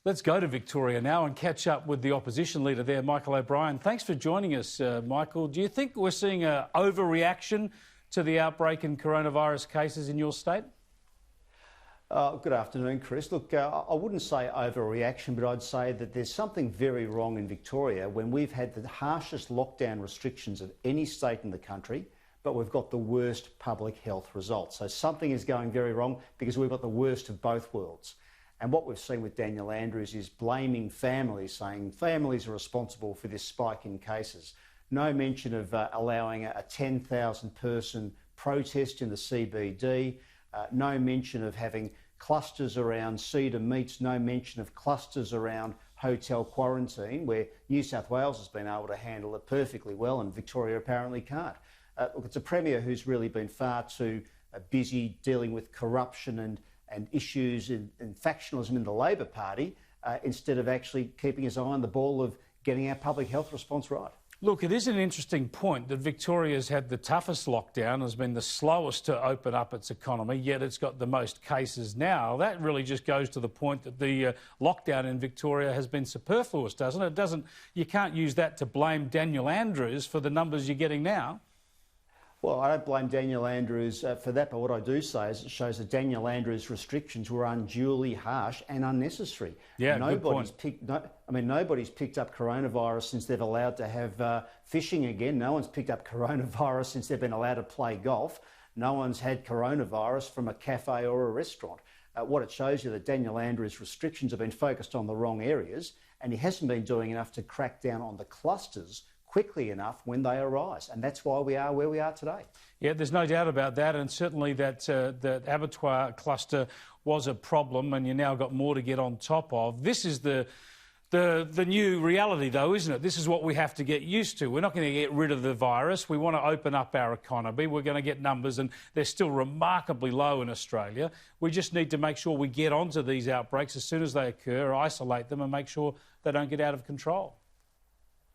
Let's go to Victoria now and catch up with the opposition leader there, Michael O'Brien. Thanks for joining us, Michael. Do you think we're seeing an overreaction to the outbreak in coronavirus cases in your state? Good afternoon, Chris. Look, I wouldn't say overreaction, but I'd say that there's something very wrong in Victoria when we've had the harshest lockdown restrictions of any state in the country, but we've got the worst public health results. So something is going very wrong because we've got the worst of both worlds. And what we've seen with Daniel Andrews is blaming families, saying families are responsible for this spike in cases. No mention of allowing a 10,000 person protest in the CBD. No mention of having clusters around Cedar Meats. No mention of clusters around hotel quarantine, where New South Wales has been able to handle it perfectly well and Victoria apparently can't. Look, it's a Premier who's really been far too busy dealing with corruption and issues and factionalism in the Labor Party instead of actually keeping his eye on the ball of getting our public health response right. Look, it is an interesting point that Victoria's had the toughest lockdown, has been the slowest to open up its economy, yet it's got the most cases now. That really just goes to the point that the lockdown in Victoria has been superfluous, doesn't it? You can't use that to blame Daniel Andrews for the numbers you're getting now. Well, I don't blame Daniel Andrews for that, but what I do say is it shows that Daniel Andrews' restrictions were unduly harsh and unnecessary. Yeah, nobody's picked up coronavirus since they've allowed to have fishing again. No one's picked up coronavirus since they've been allowed to play golf. No one's had coronavirus from a cafe or a restaurant. What it shows you that Daniel Andrews' restrictions have been focused on the wrong areas, and he hasn't been doing enough to crack down on the clusters quickly enough when they arise, and that's why we are where we are today. Yeah, there's no doubt about that, and certainly that abattoir cluster was a problem, and you now got more to get on top of. This is the new reality, though, isn't it? This is what we have to get used to. We're not going to get rid of the virus. We want to open up our economy. We're going to get numbers, and they're still remarkably low in Australia. We just need to make sure we get onto these outbreaks as soon as they occur, isolate them, and make sure they don't get out of control.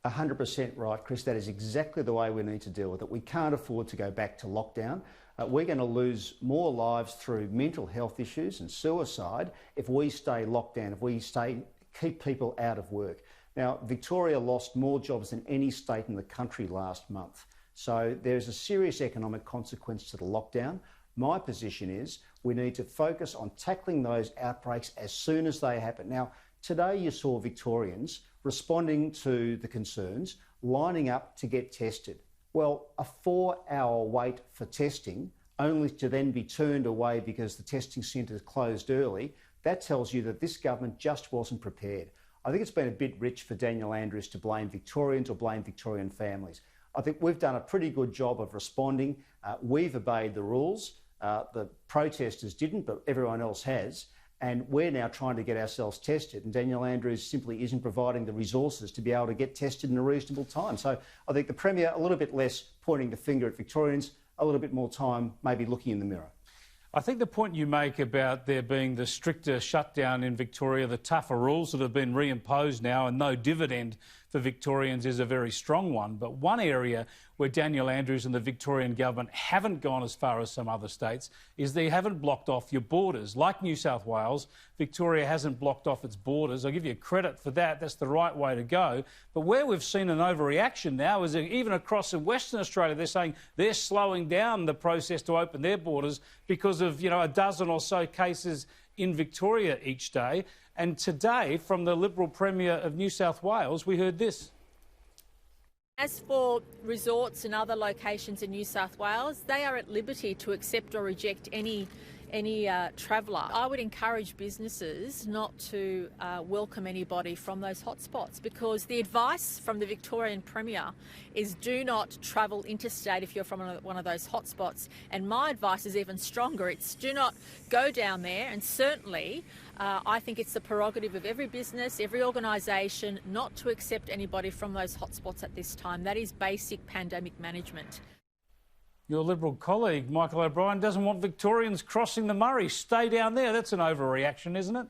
100% right, Chris. That is exactly the way we need to deal with it. We can't afford to go back to lockdown. We're going to lose more lives through mental health issues and suicide if we stay locked down, if we keep people out of work. Now, Victoria lost more jobs than any state in the country last month. So there's a serious economic consequence to the lockdown. My position is we need to focus on tackling those outbreaks as soon as they happen. Now, today you saw Victorians responding to the concerns, lining up to get tested. Well, a 4-hour wait for testing, only to then be turned away because the testing centres closed early, that tells you that this government just wasn't prepared. I think it's been a bit rich for Daniel Andrews to blame Victorians or blame Victorian families. I think we've done a pretty good job of responding. We've obeyed the rules. The protesters didn't, but everyone else has. And we're now trying to get ourselves tested, and Daniel Andrews simply isn't providing the resources to be able to get tested in a reasonable time. So I think the Premier, a little bit less pointing the finger at Victorians, a little bit more time maybe looking in the mirror. I think the point you make about there being the stricter shutdown in Victoria, the tougher rules that have been reimposed now and no dividend for Victorians is a very strong one. But one area where Daniel Andrews and the Victorian government haven't gone as far as some other states is they haven't blocked off your borders. Like New South Wales, Victoria hasn't blocked off its borders. I'll give you credit for that. That's the right way to go. But where we've seen an overreaction now is even across in Western Australia, they're saying they're slowing down the process to open their borders because of, a dozen or so cases in Victoria each day. And today, from the Liberal Premier of New South Wales, we heard this. As for resorts and other locations in New South Wales, they are at liberty to accept or reject any traveller. I would encourage businesses not to welcome anybody from those hotspots, because the advice from the Victorian Premier is do not travel interstate if you're from one of those hotspots. And my advice is even stronger. It's do not go down there, and certainly I think it's the prerogative of every business, every organisation not to accept anybody from those hotspots at this time. That is basic pandemic management. Your Liberal colleague, Michael O'Brien, doesn't want Victorians crossing the Murray. Stay down there. That's an overreaction, isn't it?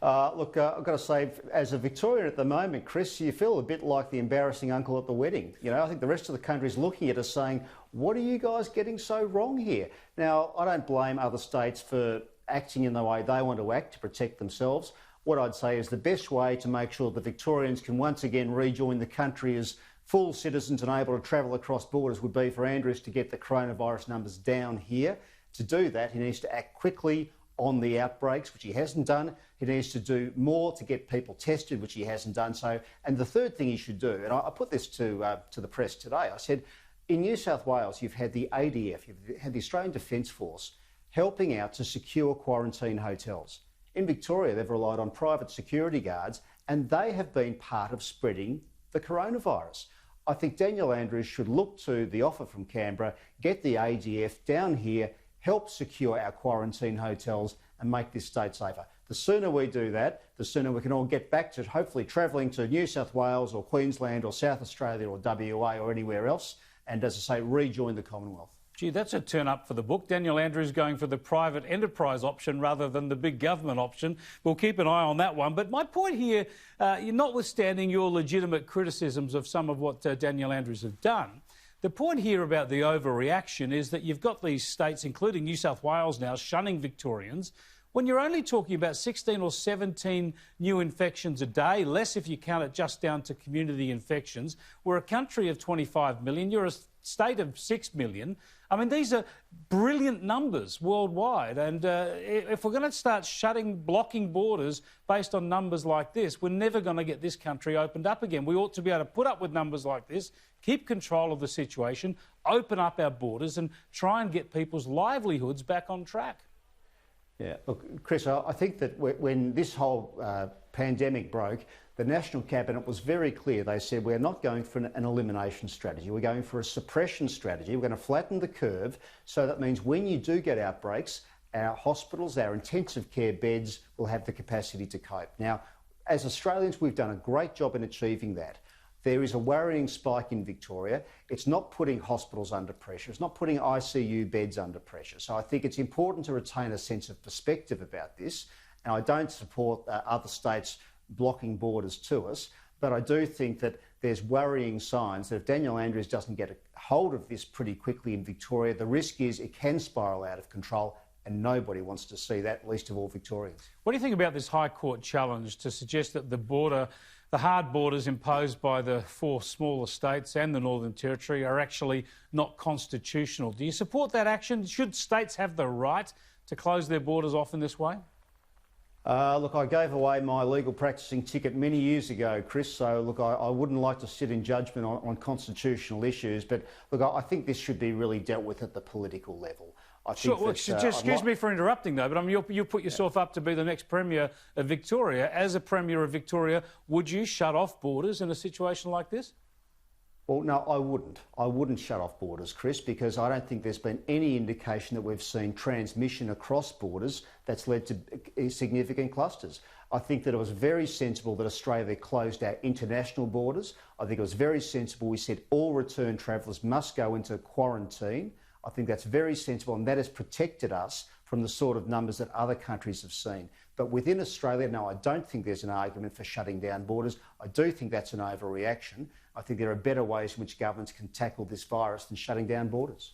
Look, I've got to say, as a Victorian at the moment, Chris, you feel a bit like the embarrassing uncle at the wedding. I think the rest of the country is looking at us saying, what are you guys getting so wrong here? Now, I don't blame other states for acting in the way they want to act to protect themselves. what I'd say is the best way to make sure that Victorians can once again rejoin the country as full citizens and able to travel across borders would be for Andrews to get the coronavirus numbers down here. To do that, he needs to act quickly on the outbreaks, which he hasn't done. He needs to do more to get people tested, which he hasn't done so. And the third thing he should do, and I put this to the press today, I said, in New South Wales, you've had the ADF, you've had the Australian Defence Force helping out to secure quarantine hotels. In Victoria, they've relied on private security guards, and they have been part of spreading the coronavirus. I think Daniel Andrews should look to the offer from Canberra, get the ADF down here, help secure our quarantine hotels and make this state safer. The sooner we do that, the sooner we can all get back to hopefully travelling to New South Wales or Queensland or South Australia or WA or anywhere else, and as I say, rejoin the Commonwealth. Gee, that's a turn up for the book. Daniel Andrews going for the private enterprise option rather than the big government option. We'll keep an eye on that one. But my point here, notwithstanding your legitimate criticisms of some of what Daniel Andrews has done, the point here about the overreaction is that you've got these states, including New South Wales now, shunning Victorians, when you're only talking about 16 or 17 new infections a day, less if you count it just down to community infections. We're a country of 25 million. You're a state of 6 million. I mean, these are brilliant numbers worldwide. And if we're going to start blocking borders based on numbers like this, we're never going to get this country opened up again. We ought to be able to put up with numbers like this, keep control of the situation, open up our borders and try and get people's livelihoods back on track. Yeah, look, Chris, I think that when this whole pandemic broke, the National Cabinet was very clear. They said we're not going for an elimination strategy. We're going for a suppression strategy. We're going to flatten the curve. So that means when you do get outbreaks, our hospitals, our intensive care beds will have the capacity to cope. Now, as Australians, we've done a great job in achieving that. There is a worrying spike in Victoria. It's not putting hospitals under pressure. It's not putting ICU beds under pressure. So I think it's important to retain a sense of perspective about this. And I don't support other states blocking borders to us, but I do think that there's worrying signs that if Daniel Andrews doesn't get a hold of this pretty quickly in Victoria, the risk is it can spiral out of control, and nobody wants to see that, least of all Victorians. What do you think about this High Court challenge to suggest that the hard borders imposed by the 4 smaller states and the Northern Territory are actually not constitutional? Do you support that action? Should states have the right to close their borders off in this way? Look, I gave away my legal practicing ticket many years ago, Chris, so look, I wouldn't like to sit in judgment on constitutional issues, but look, I think this should be really dealt with at the political level. Excuse me for interrupting though, but I mean, you put yourself up to be the next Premier of Victoria. As a Premier of Victoria, would you shut off borders in a situation like this? Well, no, I wouldn't. I wouldn't shut off borders, Chris, because I don't think there's been any indication that we've seen transmission across borders that's led to significant clusters. I think that it was very sensible that Australia closed our international borders. I think it was very sensible we said all return travellers must go into quarantine. I think that's very sensible, and that has protected us from the sort of numbers that other countries have seen. But within Australia, no, I don't think there's an argument for shutting down borders. I do think that's an overreaction. I think there are better ways in which governments can tackle this virus than shutting down borders.